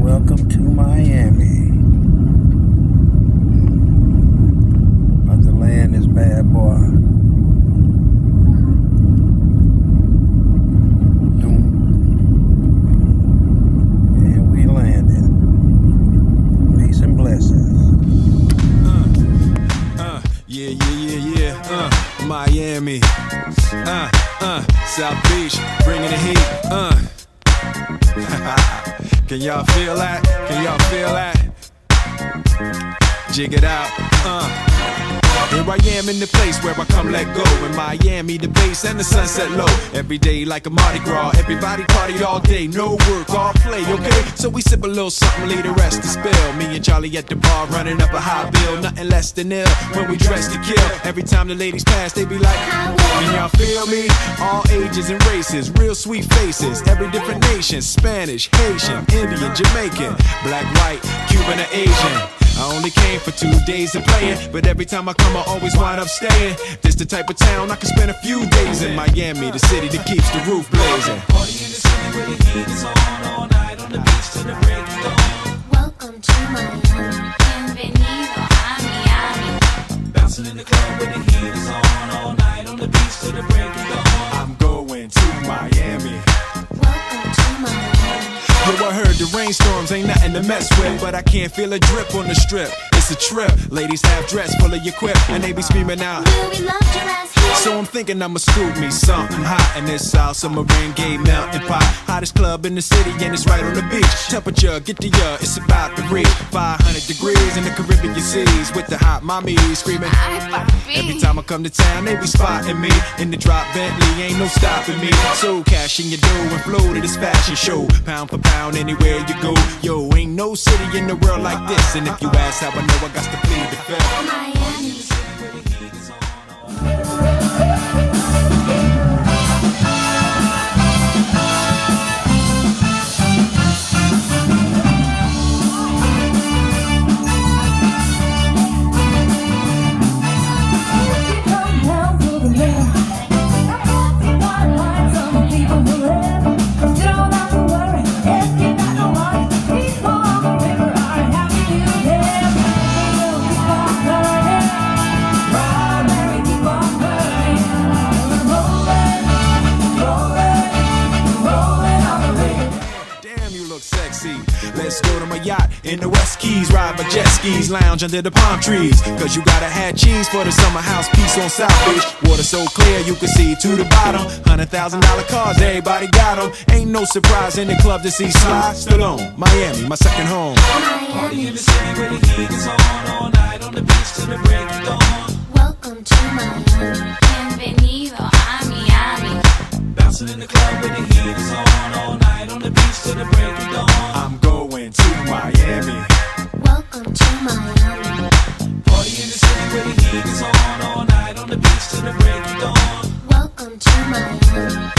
Welcome to Miami. About to land this bad boy. And we landed. Peace and blessings. Yeah. Miami. South Beach, bringing the heat. Can y'all feel that? Can y'all feel that? Jig it out. Here I am in the place where I come let go. In Miami, the bass and the sunset low. Every day like a Mardi Gras. Everybody party all day, no work, all play, okay? So we sip a little something, leave the rest to spill. Me and Charlie at the bar running up a high bill. Nothing less than ill when we dress to kill. Every time the ladies pass, they be like, can y'all feel me? All ages and races, real sweet faces. Every different nation, Spanish, Haitian, Indian, Jamaican, black, white, Cuban, or Asian. I only came for 2 days of playing, but every time I come I always wind up staying. This the type of town I can spend a few days in. Miami, the city that keeps the roof blazing. Party in the city where the heat is on, all night on the beach till the break of dawn. Welcome to Miami. Bienvenido a Miami. Bouncing in the club where the heat is on, all night on the beach till the break of dawn. I'm going to Miami. Welcome to Miami. Yo, I heard the rainstorms ain't nothing to mess with, but I can't feel a drip on the strip. It's a trip. Ladies half dressed, full of your quip, and they be screaming out, Will we love your ass here? so I'm thinking I'ma scoop me something hot in this South Submarine Gay melting pot. Hottest club in the city and it's right on the beach. Temperature, get the it's about to reach 500 degrees in the Caribbean seas with the hot mommies screaming. Ay, papi. Every time I come to town, they be spotting me in the drop Bentley, ain't no stopping me. So cash in your dough and flow to this fashion show. Pound for pound, anywhere you go. Yo, ain't no city in the world like this. And if you ask how I know, I got to plead the fifth. Miami. Where the heat is on, Damn, you look sexy. Let's go to my yacht in the West Keys. Ride my jet skis, lounge under the palm trees. Cause you gotta have cheese for the summer house piece on South Beach. Water so clear you can see to the bottom. $100,000 cars, everybody got them. Ain't no surprise in the club to see Sly Stallone. Miami, my second home. party in the city where the heat is on, all night on the beach till the break of dawn. Welcome to Miami. Bienvenido a Miami. Bouncing in the club where the heat is on, all night on the beach till the break of dawn. I'm going to Miami. Welcome to Miami. Party in the city where the heat is on, all night on the beach till the break of dawn. Welcome to Miami.